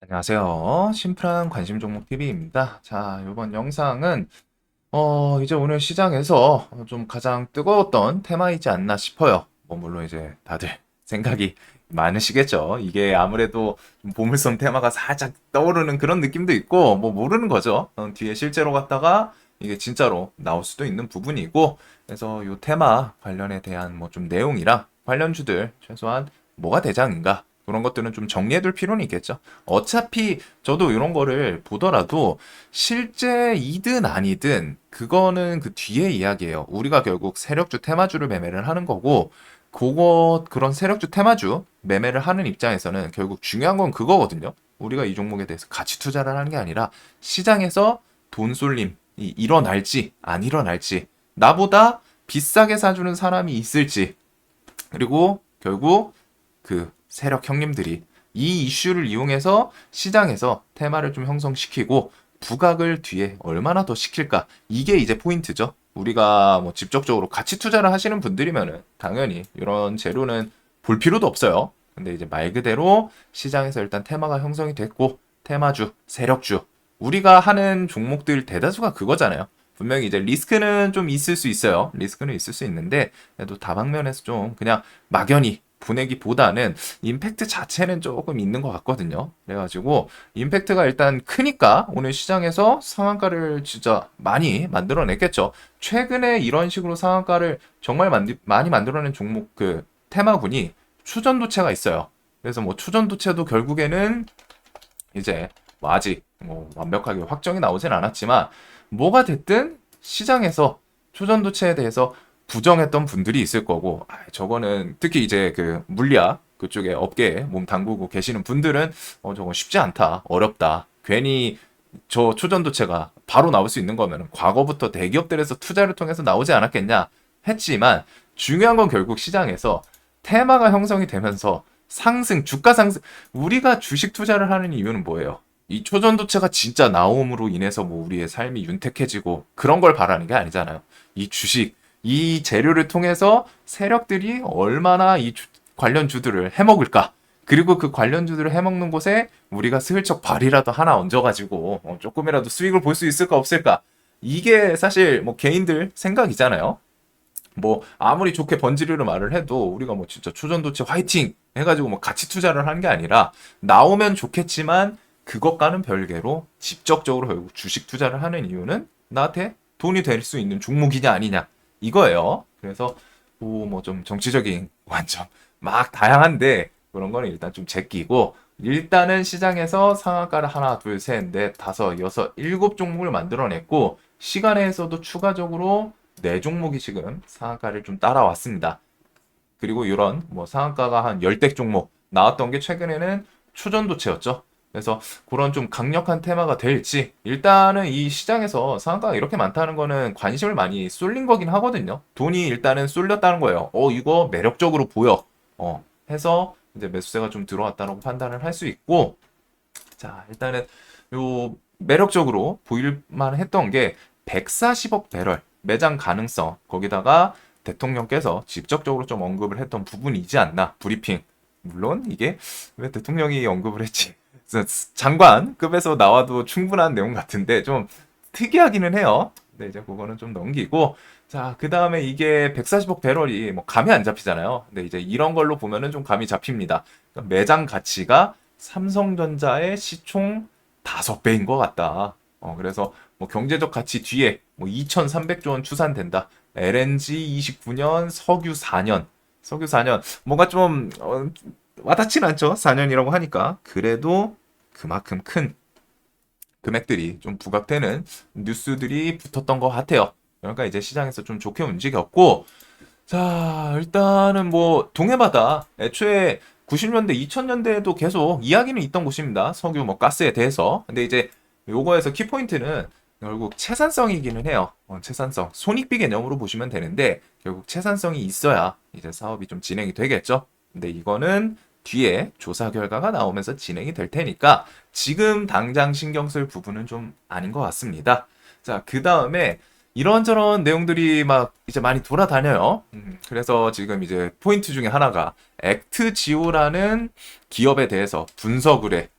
안녕하세요. 심플한 관심 종목 TV입니다. 자, 이번 영상은 이제 오늘 시장에서 좀 가장 뜨거웠던 테마이지 않나 싶어요. 뭐 물론 이제 다들 생각이 많으시겠죠. 이게 아무래도 좀 보물섬 테마가 살짝 떠오르는 그런 느낌도 있고 뭐 모르는 거죠. 뒤에 실제로 갔다가 이게 진짜로 나올 수도 있는 부분이고, 그래서 이 테마 관련에 대한 뭐 좀 내용이랑 관련주들 최소한 뭐가 대장인가 그런 것들은 좀 정리해둘 필요는 있겠죠. 어차피 저도 이런 거를 보더라도 실제 이든 아니든 그거는 그 뒤에 이야기예요. 우리가 결국 세력주 테마주를 매매를 하는 거고, 그런 세력주 테마주 매매를 하는 입장에서는 결국 중요한 건 그거거든요. 우리가 이 종목에 대해서 가치 투자를 하는 게 아니라 시장에서 돈 쏠림이 일어날지 안 일어날지, 나보다 비싸게 사주는 사람이 있을지, 그리고 결국 그 세력 형님들이 이 이슈를 이용해서 시장에서 테마를 좀 형성시키고 부각을 뒤에 얼마나 더 시킬까? 이게 이제 포인트죠. 우리가 뭐 직접적으로 가치 투자를 하시는 분들이면은 당연히 이런 재료는 볼 필요도 없어요. 근데 이제 말 그대로 시장에서 일단 테마가 형성이 됐고, 테마주, 세력주, 우리가 하는 종목들 대다수가 그거잖아요. 분명히 이제 리스크는 좀 있을 수 있어요. 리스크는 있을 수 있는데 그래도 다방면에서 좀 그냥 막연히 보내기보다는 임팩트 자체는 조금 있는 것 같거든요. 그래가지고 임팩트가 일단 크니까 오늘 시장에서 상한가를 진짜 많이 만들어냈겠죠. 최근에 이런 식으로 상한가를 정말 많이 만들어낸 종목, 그 테마군이 추전도체가 있어요. 그래서 뭐 추전도체도 결국에는 이제 뭐 아직 뭐 완벽하게 확정이 나오진 않았지만 뭐가 됐든 시장에서 초전도체에 대해서 부정했던 분들이 있을 거고, 저거는 특히 이제 그 물리학 그쪽에 업계에 몸 담그고 계시는 분들은 저건 쉽지 않다, 어렵다, 괜히 저 초전도체가 바로 나올 수 있는 거면 과거부터 대기업들에서 투자를 통해서 나오지 않았겠냐 했지만, 중요한 건 결국 시장에서 테마가 형성이 되면서 상승, 주가 상승, 우리가 주식 투자를 하는 이유는 뭐예요? 이 초전도체가 진짜 나옴으로 인해서 뭐 우리의 삶이 윤택해지고 그런 걸 바라는 게 아니잖아요. 이 주식, 이 재료를 통해서 세력들이 얼마나 관련 주들을 해먹을까? 그리고 그 관련주들을 해먹는 곳에 우리가 슬쩍 발이라도 하나 얹어가지고 조금이라도 수익을 볼 수 있을까 없을까? 이게 사실 뭐 개인들 생각이잖아요. 뭐 아무리 좋게 번지르르 말을 해도 우리가 뭐 진짜 초전도체 화이팅 해가지고 뭐 가치 투자를 하는 게 아니라, 나오면 좋겠지만 그것과는 별개로 직접적으로 결국 주식 투자를 하는 이유는 나한테 돈이 될 수 있는 종목이냐 아니냐 이거예요. 그래서 뭐 좀 정치적인 관점 막 다양한데 그런 거는 일단 좀 제끼고, 일단은 시장에서 상한가를 하나 둘셋넷 다섯 여섯 일곱 종목을 만들어냈고, 시간에서도 추가적으로 네 종목이 지금 상한가를 좀 따라왔습니다. 그리고 이런 뭐 상한가가 한 열대 종목 나왔던 게 최근에는 초전도체였죠. 그래서 그런 좀 강력한 테마가 될지, 일단은 이 시장에서 상한가가 이렇게 많다는 거는 관심을 많이 쏠린 거긴 하거든요. 돈이 일단은 쏠렸다는 거예요. 이거 매력적으로 보여. 해서 이제 매수세가 좀 들어왔다고 판단을 할 수 있고, 자, 일단은 요 매력적으로 보일만 했던 게 140억 배럴 매장 가능성, 거기다가 대통령께서 직접적으로 좀 언급을 했던 부분이지 않나, 브리핑. 물론 이게 왜 대통령이 언급을 했지? 장관급에서 나와도 충분한 내용 같은데 좀 특이하기는 해요. 근데 이제 그거는 좀 넘기고, 자, 그 다음에 이게 140억 배럴이 뭐 감이 안 잡히잖아요. 근데 이제 이런 걸로 보면은 좀 감이 잡힙니다. 그러니까 매장 가치가 삼성전자의 시총 5배인 것 같다. 그래서 뭐 경제적 가치 뒤에 뭐 2,300조 원 추산된다. LNG 29년, 석유 4년. 석유 4년. 뭔가 좀 와닿진 않죠. 4년이라고 하니까. 그래도 그만큼 큰 금액들이 좀 부각되는 뉴스들이 붙었던 것 같아요. 그러니까 이제 시장에서 좀 좋게 움직였고, 자, 일단은 뭐 동해바다 애초에 90년대, 2000년대에도 계속 이야기는 있던 곳입니다. 석유 뭐 가스에 대해서. 근데 이제 요거에서 키포인트는 결국 채산성이기는 해요. 채산성. 손익비 개념으로 보시면 되는데 결국 채산성이 있어야 이제 사업이 좀 진행이 되겠죠. 근데 이거는 뒤에 조사 결과가 나오면서 진행이 될 테니까 지금 당장 신경 쓸 부분은 좀 아닌 것 같습니다. 자, 그 다음에 이런저런 내용들이 막 이제 많이 돌아다녀요. 그래서 지금 이제 포인트 중에 하나가 액트지오라는 기업에 대해서 분석을 해.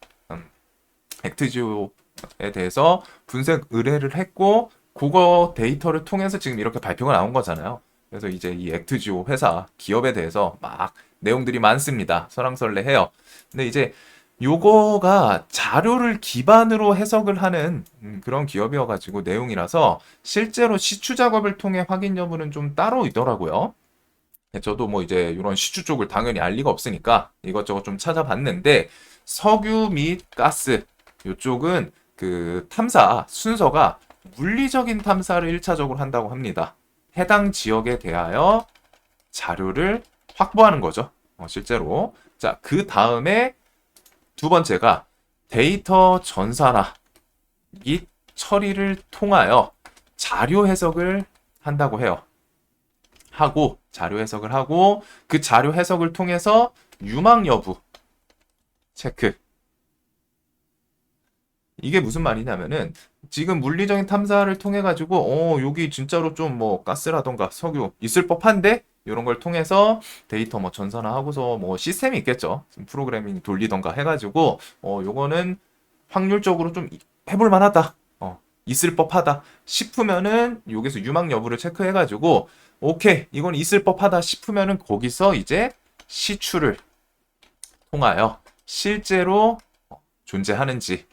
액트지오에 대해서 분석 의뢰를 했고 그거 데이터를 통해서 지금 이렇게 발표가 나온 거잖아요. 그래서 이제 이 액트지오 회사 기업에 대해서 막 내용들이 많습니다. 설왕설래해요. 근데 이제 요거가 자료를 기반으로 해석을 하는 그런 기업이어가지고 내용이라서 실제로 시추 작업을 통해 확인 여부는 좀 따로 있더라고요. 저도 뭐 이제 이런 시추 쪽을 당연히 알 리가 없으니까 이것저것 좀 찾아봤는데 석유 및 가스 이쪽은 그 탐사 순서가 물리적인 탐사를 1차적으로 한다고 합니다. 해당 지역에 대하여 자료를 확보하는 거죠. 실제로. 자, 그 다음에 두 번째가 데이터 전산화 및 처리를 통하여 자료 해석을 한다고 해요. 자료 해석을 하고 그 자료 해석을 통해서 유망 여부 체크. 이게 무슨 말이냐면은 지금 물리적인 탐사를 통해 가지고 여기 진짜로 좀 뭐 가스라던가 석유 있을 법한데 이런 걸 통해서 데이터 뭐 전산화하고서 뭐 시스템이 있겠죠. 프로그래밍 돌리던가 해가지고 요거는 확률적으로 좀 해볼 만하다. 있을 법하다 싶으면은 여기서 유망 여부를 체크해가지고 오케이 이건 있을 법하다 싶으면은 거기서 이제 시추를 통하여 실제로 존재하는지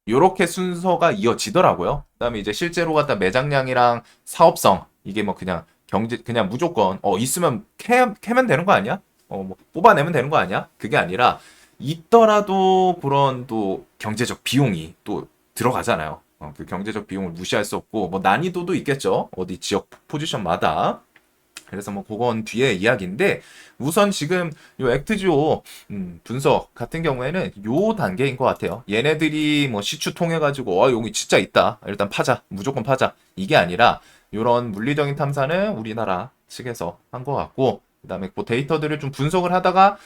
요렇게 순서가 이어지더라고요. 그다음에 이제 실제로 갖다 매장량이랑 사업성 이게 뭐 그냥 그냥 무조건 있으면 캐면 되는 거 아니야? 뭐 뽑아내면 되는 거 아니야? 그게 아니라 있더라도 그런 또 경제적 비용이 또 들어가잖아요. 그 경제적 비용을 무시할 수 없고 뭐 난이도도 있겠죠. 어디 지역 포지션마다. 그래서 뭐 그건 뒤에 이야기인데 우선 지금 요 액트지오 분석 같은 경우에는 요 단계인 것 같아요. 얘네들이 뭐 시추 통해 가지고 여기 진짜 있다. 일단 파자. 무조건 파자. 이게 아니라 요런 물리적인 탐사는 우리나라 측에서 한 것 같고 그다음에 뭐 데이터들을 좀 분석을 하다가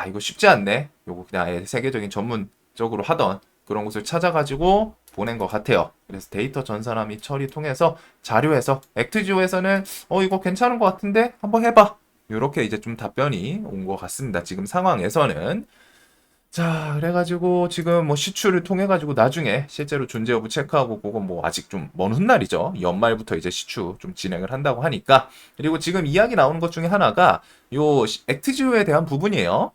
이거 쉽지 않네. 요거 그냥 세계적인 전문적으로 하던 그런 곳을 찾아가지고 보낸 것 같아요. 그래서 데이터 전산화 및 처리 통해서 자료에서 액트지오에서는 이거 괜찮은 것 같은데 한번 해봐. 이렇게 이제 좀 답변이 온 것 같습니다. 지금 상황에서는. 자, 그래가지고 지금 뭐 시추를 통해 가지고 나중에 실제로 존재 여부 체크하고 그건 뭐 아직 좀 먼 훗날이죠. 연말부터 이제 시추 좀 진행을 한다고 하니까. 그리고 지금 이야기 나오는 것 중에 하나가 요 액트지오에 대한 부분이에요.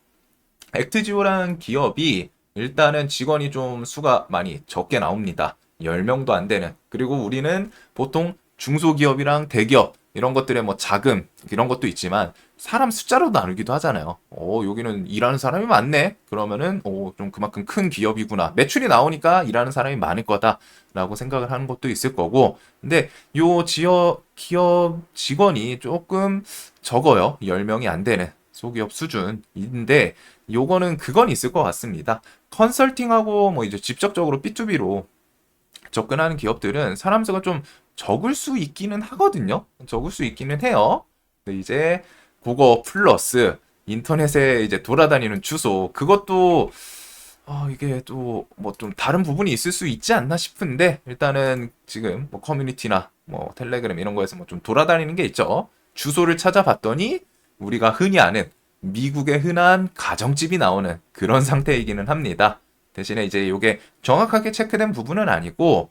액트지오라는 기업이 일단은 직원이 좀 수가 많이 적게 나옵니다. 10명도 안 되는. 그리고 우리는 보통 중소기업이랑 대기업 이런 것들의 뭐 자금 이런 것도 있지만 사람 숫자로 나누기도 하잖아요. 여기는 일하는 사람이 많네. 그러면은 좀 그만큼 큰 기업이구나. 매출이 나오니까 일하는 사람이 많을 거다라고 생각을 하는 것도 있을 거고. 근데 요 지역 기업 직원이 조금 적어요. 10명이 안 되는 소기업 수준인데 요거는 그건 있을 것 같습니다. 컨설팅하고 뭐 이제 직접적으로 B2B로 접근하는 기업들은 사람 수가 좀 적을 수 있기는 하거든요. 적을 수 있기는 해요. 근데 이제 그거 플러스 인터넷에 이제 돌아다니는 주소 그것도 이게 또 뭐 좀 다른 부분이 있을 수 있지 않나 싶은데 일단은 지금 뭐 커뮤니티나 뭐 텔레그램 이런 거에서 뭐 좀 돌아다니는 게 있죠. 주소를 찾아봤더니 우리가 흔히 아는 미국의 흔한 가정집이 나오는 그런 상태이기는 합니다. 대신에 이제 이게 정확하게 체크된 부분은 아니고,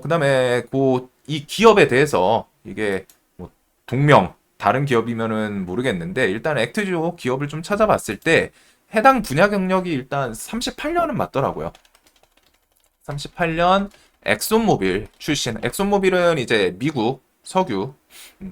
그다음에 이 기업에 대해서 이게 뭐 동명 다른 기업이면은 모르겠는데 일단 액트지오 기업을 좀 찾아봤을 때 해당 분야 경력이 일단 38년은 맞더라고요. 38년 엑손모빌 출신. 엑손모빌은 이제 미국 석유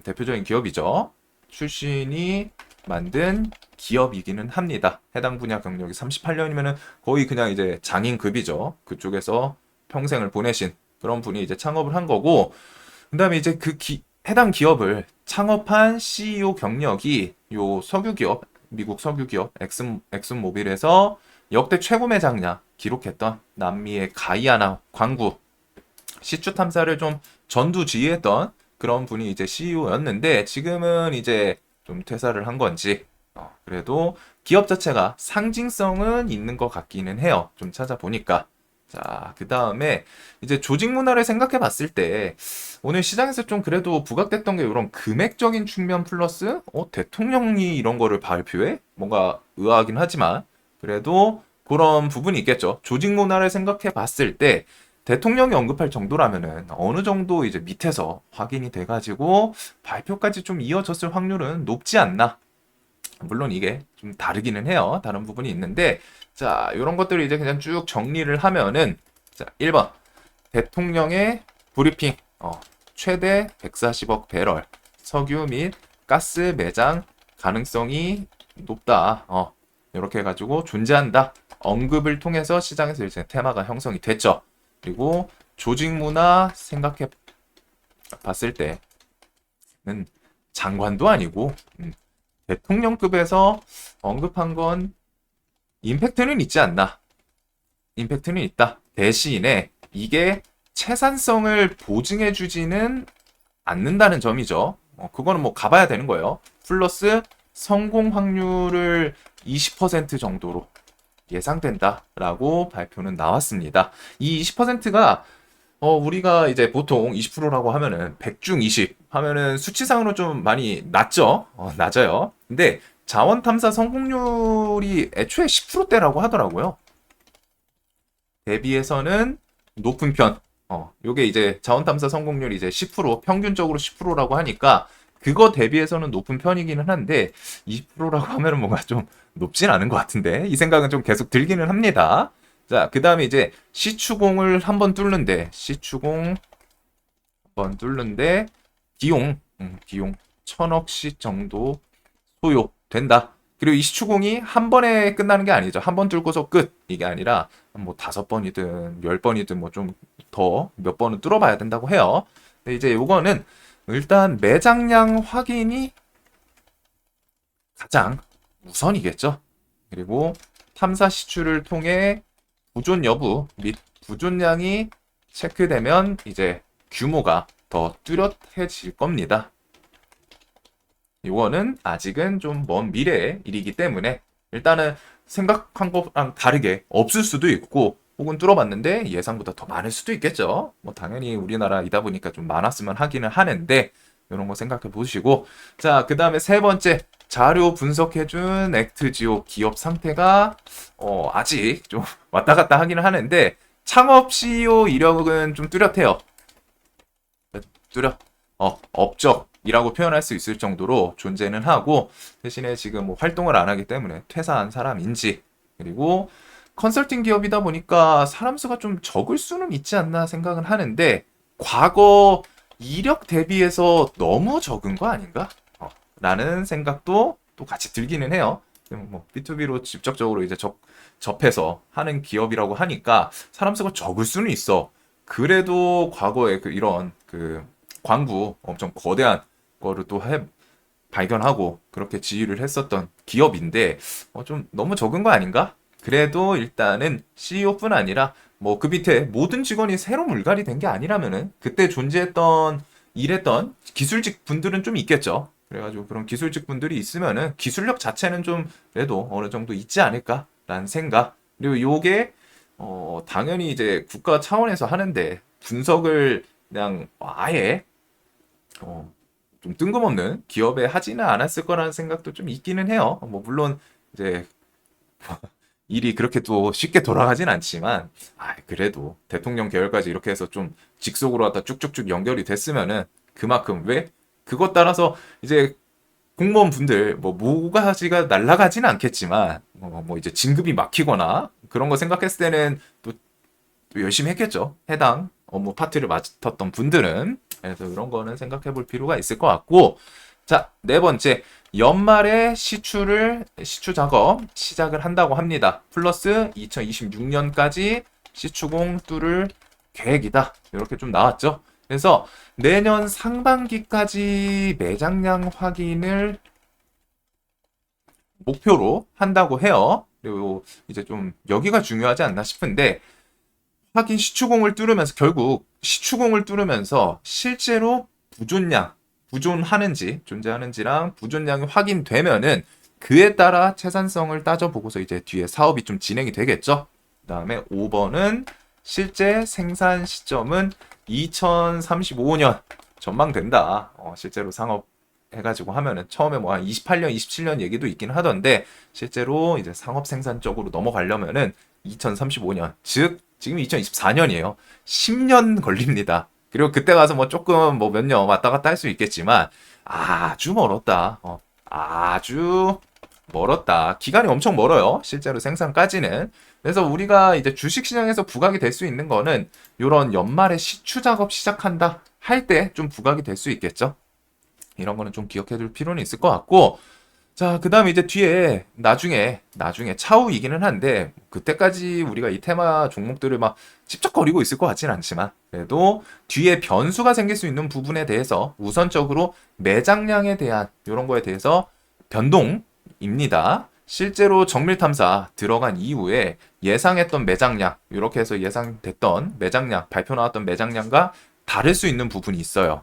대표적인 기업이죠. 출신이 만든 기업이기는 합니다. 해당 분야 경력이 38년이면은 거의 그냥 이제 장인급이죠. 그쪽에서 평생을 보내신 그런 분이 이제 창업을 한 거고, 그다음에 이제 해당 기업을 창업한 CEO 경력이 요 석유 기업, 미국 석유 기업 엑슨모빌에서 역대 최고 매장량 기록했던 남미의 가이아나 광구 시추 탐사를 좀 전두지휘했던 그런 분이 이제 CEO였는데 지금은 이제 좀 퇴사를 한 건지 그래도 기업 자체가 상징성은 있는 것 같기는 해요. 좀 찾아보니까. 자, 그 다음에 이제 조직 문화를 생각해 봤을 때 오늘 시장에서 좀 그래도 부각됐던 게 이런 금액적인 측면 플러스 대통령이 이런 거를 발표해? 뭔가 의아하긴 하지만 그래도 그런 부분이 있겠죠. 조직 문화를 생각해 봤을 때 대통령이 언급할 정도라면은 어느 정도 이제 밑에서 확인이 돼가지고 발표까지 좀 이어졌을 확률은 높지 않나. 물론 이게 좀 다르기는 해요. 다른 부분이 있는데, 자, 이런 것들을 이제 그냥 쭉 정리를 하면은, 자, 1번. 대통령의 브리핑, 최대 140억 배럴, 석유 및 가스 매장 가능성이 높다. 이렇게 해가지고 존재한다. 언급을 통해서 시장에서 이제 테마가 형성이 됐죠. 그리고 조직 문화 생각해 봤을 때는 장관도 아니고 대통령급에서 언급한 건 임팩트는 있지 않나. 임팩트는 있다. 대신에 이게 채산성을 보증해주지는 않는다는 점이죠. 그거는 뭐 가봐야 되는 거예요. 플러스 성공 확률을 20% 정도로 예상된다라고 발표는 나왔습니다. 이 20%가 우리가 이제 보통 20%라고 하면은 100중 20 하면은 수치상으로 좀 많이 낮죠? 낮아요. 근데 자원 탐사 성공률이 애초에 10%대라고 하더라고요. 대비해서는 높은 편. 요게 이제 자원 탐사 성공률이 이제 10%, 평균적으로 10%라고 하니까 그거 대비해서는 높은 편이기는 한데 20%라고 하면은 뭔가 좀 높진 않은 것 같은데 이 생각은 좀 계속 들기는 합니다. 자, 그 다음에 이제 시추공을 한번 뚫는데 시추공 한번 뚫는데 비용 1000억씩 정도 소요된다. 그리고 이 시추공이 한 번에 끝나는 게 아니죠. 한 번 뚫고서 끝 이게 아니라 뭐 5번이든 10번이든 뭐 좀 더 몇 번은 뚫어봐야 된다고 해요. 근데 이제 요거는 일단 매장량 확인이 가장 우선이겠죠. 그리고 탐사 시추를 통해 부존 여부 및 부존량이 체크되면 이제 규모가 더 뚜렷해질 겁니다. 이거는 아직은 좀 먼 미래의 일이기 때문에 일단은 생각한 것랑 다르게 없을 수도 있고 혹은 뚫어봤는데 예상보다 더 많을 수도 있겠죠. 뭐 당연히 우리나라이다 보니까 좀 많았으면 하기는 하는데 이런 거 생각해 보시고 자, 그 다음에 세 번째 자료 분석해준 액트지오 기업 상태가 아직 좀 왔다 갔다 하기는 하는데 창업 CEO 이력은 좀 뚜렷해요. 뚜렷. 업적이라고 표현할 수 있을 정도로 존재는 하고 대신에 지금 뭐 활동을 안 하기 때문에 퇴사한 사람인지 그리고 컨설팅 기업이다 보니까 사람 수가 좀 적을 수는 있지 않나 생각은 하는데 과거 이력 대비해서 너무 적은 거 아닌가? 라는 생각도 또 같이 들기는 해요. 뭐 B2B로 직접적으로 이제 접해서 하는 기업이라고 하니까 사람 수가 적을 수는 있어. 그래도 과거에 이런 광부 엄청 거대한 거를 또 발견하고 그렇게 지휘를 했었던 기업인데 좀 너무 적은 거 아닌가? 그래도 일단은 CEO뿐 아니라 뭐 그 밑에 모든 직원이 새로 물갈이 된 게 아니라면은 그때 존재했던 일했던 기술직 분들은 좀 있겠죠. 그래가지고 그런 기술직 분들이 있으면은 기술력 자체는 좀 그래도 어느 정도 있지 않을까라는 생각. 그리고 요게 당연히 이제 국가 차원에서 하는데 분석을 그냥 아예 좀 뜬금없는 기업에 하지는 않았을 거라는 생각도 좀 있기는 해요. 뭐 물론 이제 일이 그렇게 또 쉽게 돌아가진 않지만 그래도 대통령 계열까지 이렇게 해서 좀 직속으로 갖다 쭉쭉쭉 연결이 됐으면은 그만큼 왜 그것 따라서 이제 공무원 분들 뭐 모가지가 날아가지는 않겠지만 뭐 이제 진급이 막히거나 그런 거 생각했을 때는 또 열심히 했겠죠. 해당 업무 파트를 맡았던 분들은. 그래서 이런 거는 생각해 볼 필요가 있을 것 같고 자, 네 번째 연말에 시추 작업 시작을 한다고 합니다. 플러스 2026년까지 시추공 뚫을 계획이다. 이렇게 좀 나왔죠. 그래서 내년 상반기까지 매장량 확인을 목표로 한다고 해요. 그리고 이제 좀 여기가 중요하지 않나 싶은데 하긴 시추공을 뚫으면서 결국 시추공을 뚫으면서 실제로 부존하는지 존재하는지랑 부존량이 확인되면은 그에 따라 채산성을 따져보고서 이제 뒤에 사업이 좀 진행이 되겠죠. 그다음에 5번은 실제 생산 시점은 2035년 전망된다. 실제로 상업에 해가지고 하면은 처음에 뭐 한 28년, 27년 얘기도 있긴 하던데 실제로 이제 상업 생산 쪽으로 넘어가려면은 2035년, 즉 지금 2024년이에요. 10년 걸립니다. 그리고 그때 가서 뭐 조금 뭐 몇 년 왔다 갔다 할 수 있겠지만 아주 멀었다. 아주 멀었다. 기간이 엄청 멀어요. 실제로 생산까지는. 그래서 우리가 이제 주식시장에서 부각이 될 수 있는 거는 이런 연말에 시추 작업 시작한다 할 때 좀 부각이 될 수 있겠죠. 이런 거는 좀 기억해 둘 필요는 있을 것 같고, 자, 그 다음에 이제 뒤에 나중에 차후이기는 한데, 그때까지 우리가 이 테마 종목들을 막 찝쩍거리고 있을 것 같진 않지만, 그래도 뒤에 변수가 생길 수 있는 부분에 대해서 우선적으로 매장량에 대한 이런 거에 대해서 변동입니다. 실제로 정밀탐사 들어간 이후에 예상했던 매장량, 이렇게 해서 예상됐던 매장량, 발표 나왔던 매장량과 다를 수 있는 부분이 있어요.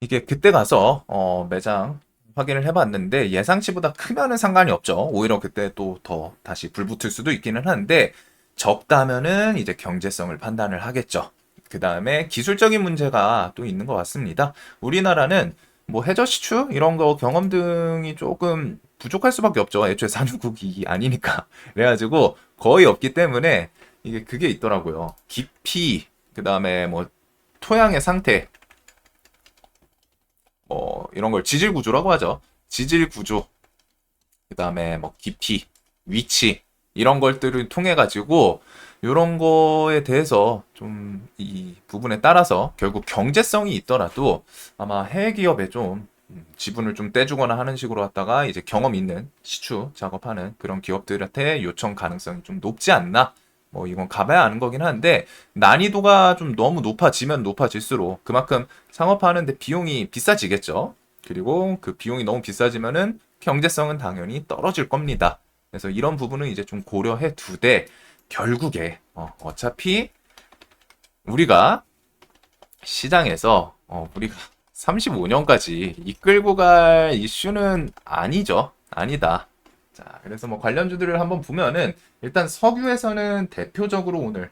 이게 그때 가서 매장 확인을 해봤는데 예상치보다 크면은 상관이 없죠. 오히려 그때 또 더 다시 불붙을 수도 있기는 한데 적다면은 이제 경제성을 판단을 하겠죠. 그 다음에 기술적인 문제가 또 있는 것 같습니다. 우리나라는 뭐 해저 시추 이런 거 경험 등이 조금 부족할 수밖에 없죠. 애초에 산유국이 아니니까. 그래가지고 거의 없기 때문에 이게 그게 있더라고요. 깊이 그 다음에 뭐 토양의 상태 뭐 이런 걸 지질 구조라고 하죠. 지질 구조, 그다음에 뭐 깊이, 위치 이런 것들을 통해 가지고 이런 거에 대해서 좀 이 부분에 따라서 결국 경제성이 있더라도 아마 해외 기업에 좀 지분을 좀 떼주거나 하는 식으로 하다가 이제 경험 있는 시추 작업하는 그런 기업들한테 요청 가능성이 좀 높지 않나? 뭐 이건 가봐야 아는 거긴 한데 난이도가 좀 너무 높아지면 높아질수록 그만큼 상업화하는데 비용이 비싸지겠죠. 그리고 그 비용이 너무 비싸지면은 경제성은 당연히 떨어질 겁니다. 그래서 이런 부분은 이제 좀 고려해 두되 결국에 어차피 우리가 시장에서 우리가 35년까지 이끌고 갈 이슈는 아니죠. 아니다. 자, 그래서 뭐 관련주들을 한번 보면은 일단 석유에서는 대표적으로 오늘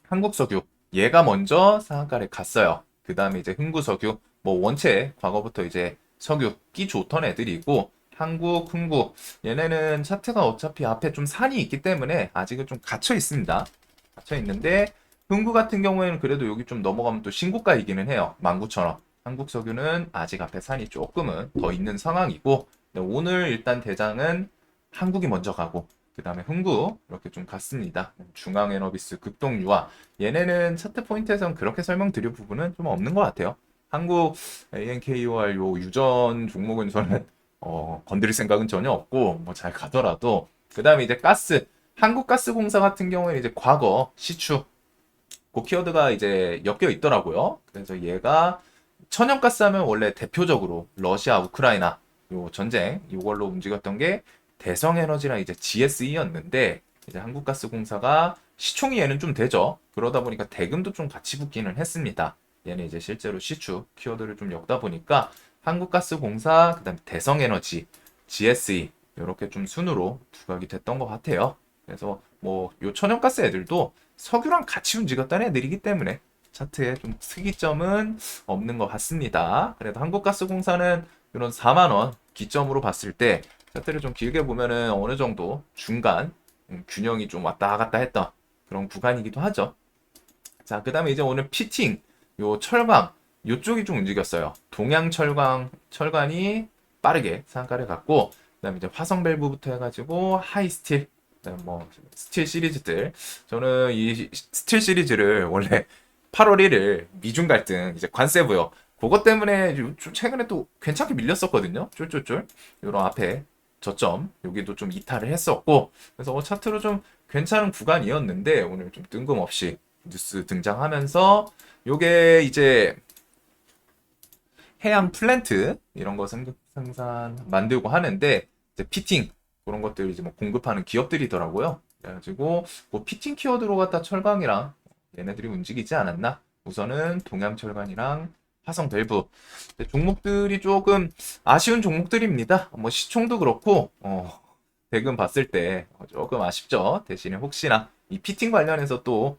한국석유 얘가 먼저 상한가를 갔어요. 그 다음에 이제 흥구석유 뭐 원체 과거부터 이제 석유 끼 좋던 애들이고 한국, 흥구 얘네는 차트가 어차피 앞에 좀 산이 있기 때문에 아직은 좀 갇혀 있습니다. 갇혀 있는데 흥구 같은 경우에는 그래도 여기 좀 넘어가면 또 신고가이기는 해요. 19,000원. 한국석유는 아직 앞에 산이 조금은 더 있는 상황이고 오늘 일단 대장은 한국이 먼저 가고 그 다음에 흥구 이렇게 좀 갔습니다. 중앙에너비스, 급동유화 얘네는 차트 포인트에서는 그렇게 설명드릴 부분은 좀 없는 것 같아요. 한국 ANKOR 요 유전 종목은 저는 건드릴 생각은 전혀 없고 뭐 잘 가더라도 그 다음에 이제 가스 한국가스공사 같은 경우에는 이제 과거 시추 그 키워드가 이제 엮여 있더라고요. 그래서 얘가 천연가스 하면 원래 대표적으로 러시아, 우크라이나 요 전쟁 이걸로 움직였던 게 대성에너지랑 이제 GSE였는데 이제 한국가스공사가 시총이 얘는 좀 되죠. 그러다 보니까 대금도 좀 같이 붙기는 했습니다. 얘는 이제 실제로 시추 키워드를 좀 엮다 보니까 한국가스공사 그다음에 대성에너지 GSE 이렇게 좀 순으로 부각이 됐던 것 같아요. 그래서 뭐 요 천연가스 애들도 석유랑 같이 움직였다는 애들이기 때문에 차트에 좀 특이점은 없는 것 같습니다. 그래도 한국가스공사는 이런 4만 원 기점으로 봤을 때 차트를 좀 길게 보면은 어느 정도 중간 균형이 좀 왔다 갔다 했던 그런 구간이기도 하죠. 자, 그 다음에 이제 오늘 피팅, 요 철강, 요쪽이 좀 움직였어요. 철관이 빠르게 상가를 갔고, 그 다음에 이제 화성 밸브부터 해가지고 하이스틸, 그다음 뭐 스틸 시리즈들. 저는 이 스틸 시리즈를 원래 8월 1일 미중 갈등 이제 관세 부여 그것 때문에 최근에 또 괜찮게 밀렸었거든요. 쫄쫄쫄. 요런 앞에 저점 여기도 좀 이탈을 했었고 그래서 차트로 좀 괜찮은 구간이었는데 오늘 좀 뜬금없이 뉴스 등장하면서 요게 이제 해양 플랜트 이런 거 생산 만들고 하는데 이제 피팅 그런 것들 이제 뭐 공급하는 기업들이더라고요. 그래가지고 뭐 피팅 키워드로 갖다 철강이랑 얘네들이 움직이지 않았나? 우선은 동양철강이랑 화성밸브 종목들이 조금 아쉬운 종목들입니다. 뭐 시총도 그렇고 대금 봤을 때 조금 아쉽죠. 대신에 혹시나 이 피팅 관련해서 또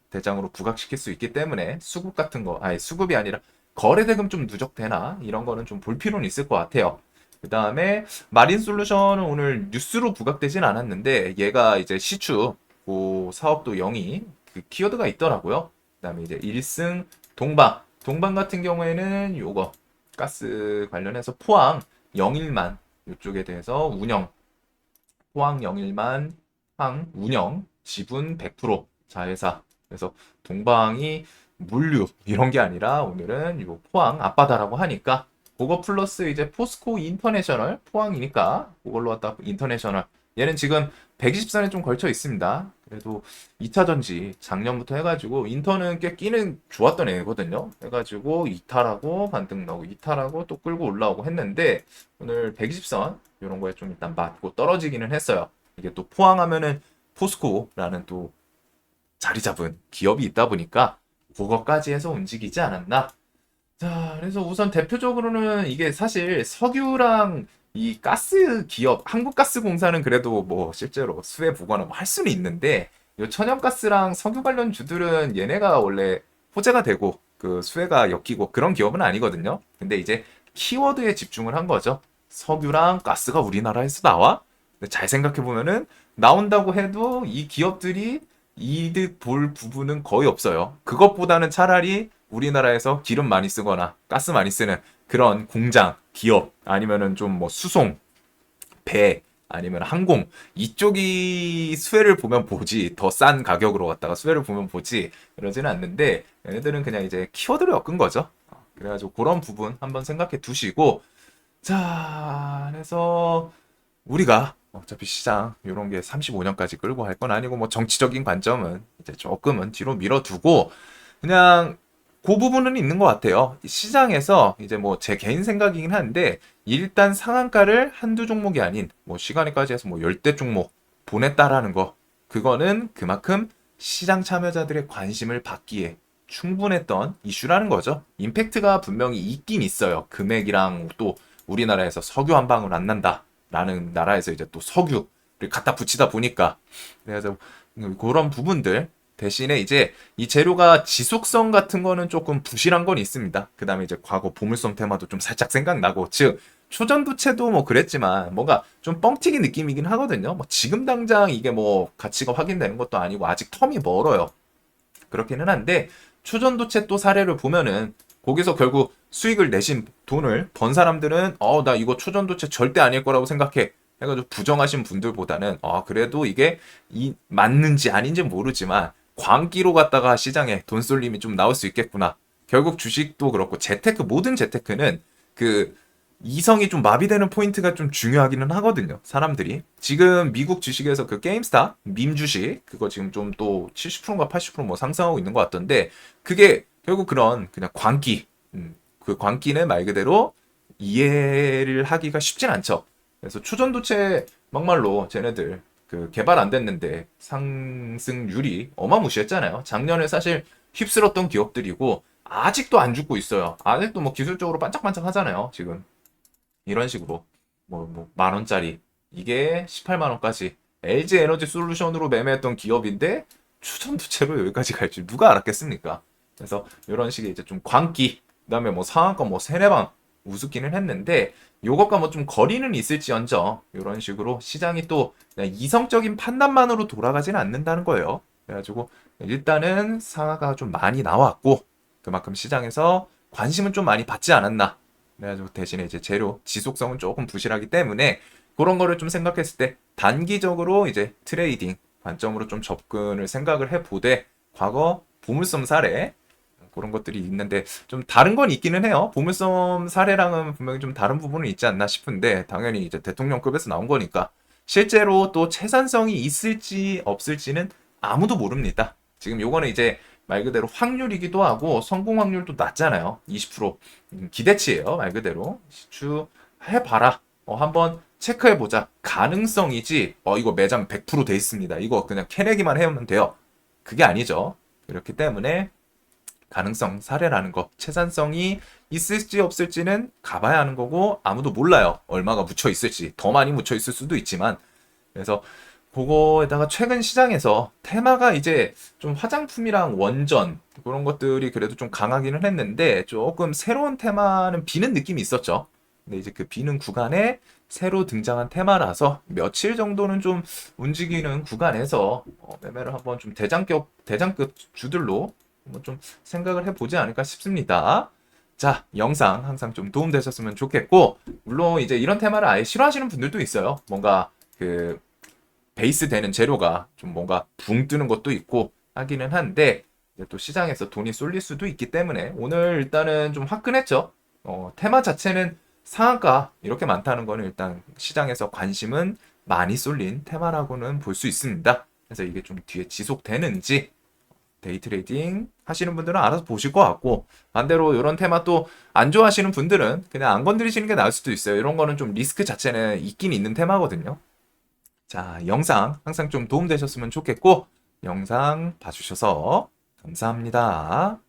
대장으로 부각시킬 수 있기 때문에 수급 같은 거, 아니 수급이 아니라 거래대금 좀 누적되나 이런 거는 좀 볼 필요는 있을 것 같아요. 그 다음에 마린 솔루션은 오늘 뉴스로 부각되진 않았는데 얘가 이제 시추 그 사업도 0이 그 키워드가 있더라고요. 그 다음에 이제 1승 동방 같은 경우에는 요거 가스 관련해서 포항 영일만 이쪽에 대해서 포항 영일만 항 운영 지분 100% 자회사. 그래서 동방이 물류 이런 게 아니라 오늘은 요 포항 앞바다라고 하니까 그거 플러스 이제 포스코 인터내셔널 포항이니까 그걸로 갖다 인터내셔널 얘는 지금 120선에 좀 걸쳐 있습니다. 그래도 2차 전지 작년부터 해가지고 인터는 꽤 끼는 좋았던 애거든요. 해가지고 이탈하고 반등 나오고 이탈하고 또 끌고 올라오고 했는데 오늘 120선 이런 거에 좀 일단 맞고 떨어지기는 했어요. 이게 또 포항하면은 포스코라는 또 자리 잡은 기업이 있다 보니까 그거까지 해서 움직이지 않았나. 자, 그래서 우선 대표적으로는 이게 사실 석유랑 이 가스 기업, 한국가스공사는 그래도 뭐 실제로 수혜 보거나 뭐 할 수는 있는데, 요 천연가스랑 석유 관련 주들은 얘네가 원래 호재가 되고 그 수혜가 엮이고 그런 기업은 아니거든요. 근데 이제 키워드에 집중을 한 거죠. 석유랑 가스가 우리나라에서 나와? 근데 잘 생각해 보면은 나온다고 해도 이 기업들이 이득 볼 부분은 거의 없어요. 그것보다는 차라리 우리나라에서 기름 많이 쓰거나 가스 많이 쓰는 그런 공장, 기업 아니면은 좀 뭐 수송, 배 아니면 항공 이쪽이 수혜를 보면 보지 더 싼 가격으로 갖다가 수혜를 보면 보지 그러지는 않는데 얘네들은 그냥 이제 키워드를 엮은 거죠. 그래가지고 그런 부분 한번 생각해 두시고 자 그래서 우리가 어차피 시장 이런 게 35년까지 끌고 갈 건 아니고 뭐 정치적인 관점은 이제 조금은 뒤로 밀어두고 그냥 그 부분은 있는 것 같아요. 시장에서 이제 뭐 제 개인 생각이긴 한데 일단 상한가를 한두 종목이 아닌 뭐 시간에까지 해서 뭐 열대 종목 보냈다라는 거 그거는 그만큼 시장 참여자들의 관심을 받기에 충분했던 이슈라는 거죠. 임팩트가 분명히 있긴 있어요. 금액이랑 또 우리나라에서 석유 한 방울 안 난다라는 나라에서 이제 또 석유를 갖다 붙이다 보니까 그래서 그런 부분들 대신에 이제 이 재료가 지속성 같은 거는 조금 부실한 건 있습니다. 그 다음에 이제 과거 보물섬 테마도 좀 살짝 생각나고, 즉, 초전도체도 뭐 그랬지만 뭔가 좀 뻥튀기 느낌이긴 하거든요. 뭐 지금 당장 이게 뭐 가치가 확인되는 것도 아니고 아직 텀이 멀어요. 그렇기는 한데, 초전도체 또 사례를 보면은 거기서 결국 수익을 내신 돈을 번 사람들은 나 이거 초전도체 절대 아닐 거라고 생각해. 해가지고 부정하신 분들보다는 그래도 이게 맞는지 아닌지 모르지만 광기로 갔다가 시장에 돈 쏠림이 좀 나올 수 있겠구나. 결국 주식도 그렇고 모든 재테크는 그 이성이 좀 마비되는 포인트가 좀 중요하기는 하거든요. 사람들이 지금 미국 주식에서 그 게임스타 밈 주식 그거 지금 좀 또 70%인가 80%뭐 상승하고 있는 것 같던데 그게 결국 그런 그냥 광기 그 광기는 말 그대로 이해를 하기가 쉽진 않죠. 그래서 초전도체 막말로 쟤네들 그 개발 안 됐는데 상승률이 어마무시했잖아요. 작년에 사실 휩쓸었던 기업들이고 아직도 안 죽고 있어요. 아직도 뭐 기술적으로 반짝반짝 하잖아요. 지금 이런 식으로 뭐 만 원짜리 이게 18만 원까지 LG 에너지 솔루션으로 매매했던 기업인데 초전도체로 여기까지 갈 줄 누가 알았겠습니까? 그래서 이런 식의 이제 좀 광기 그다음에 뭐 상한가 뭐 세네 방 우습기는 했는데 요것과 뭐 좀 거리는 있을지언정 이런 식으로 시장이 또 그냥 이성적인 판단만으로 돌아가지는 않는다는 거예요. 그래가지고 일단은 상하가 좀 많이 나왔고 그만큼 시장에서 관심은 좀 많이 받지 않았나. 그래가지고 대신에 이제 재료 지속성은 조금 부실하기 때문에 그런 거를 좀 생각했을 때 단기적으로 이제 트레이딩 관점으로 좀 접근을 생각을 해보되 과거 보물섬 사례 그런 것들이 있는데 좀 다른 건 있기는 해요. 보물섬 사례랑은 분명히 좀 다른 부분은 있지 않나 싶은데 당연히 이제 대통령급에서 나온 거니까 실제로 또 채산성이 있을지 없을지는 아무도 모릅니다. 지금 요거는 이제 말 그대로 확률이기도 하고 성공 확률도 낮잖아요. 20% 기대치예요. 말 그대로 시추해봐라. 한번 체크해보자. 가능성이지 이거 매장 100%돼 있습니다. 이거 그냥 캐내기만 해오면 돼요. 그게 아니죠. 그렇기 때문에 가능성 사례라는 거 채산성이 있을지 없을지는 가봐야 하는 거고 아무도 몰라요. 얼마가 묻혀 있을지 더 많이 묻혀 있을 수도 있지만 그래서 그거에다가 최근 시장에서 테마가 이제 좀 화장품이랑 원전 그런 것들이 그래도 좀 강하기는 했는데 조금 새로운 테마는 비는 느낌이 있었죠. 근데 이제 그 비는 구간에 새로 등장한 테마라서 며칠 정도는 좀 움직이는 구간에서 매매를 한번 좀 대장급 주들로 한번 좀 생각을 해보지 않을까 싶습니다. 자, 영상 항상 좀 도움되셨으면 좋겠고, 물론 이제 이런 테마를 아예 싫어하시는 분들도 있어요. 뭔가 그 베이스 되는 재료가 좀 뭔가 붕 뜨는 것도 있고 하기는 한데 이제 또 시장에서 돈이 쏠릴 수도 있기 때문에 오늘 일단은 좀 화끈했죠. 테마 자체는 상한가 이렇게 많다는 거는 일단 시장에서 관심은 많이 쏠린 테마라고는 볼 수 있습니다. 그래서 이게 좀 뒤에 지속되는지 데이 트레이딩 하시는 분들은 알아서 보실 것 같고 반대로 이런 테마 또 안 좋아하시는 분들은 그냥 안 건드리시는 게 나을 수도 있어요. 이런 거는 좀 리스크 자체는 있긴 있는 테마거든요. 자, 영상 항상 좀 도움되셨으면 좋겠고, 영상 봐주셔서 감사합니다.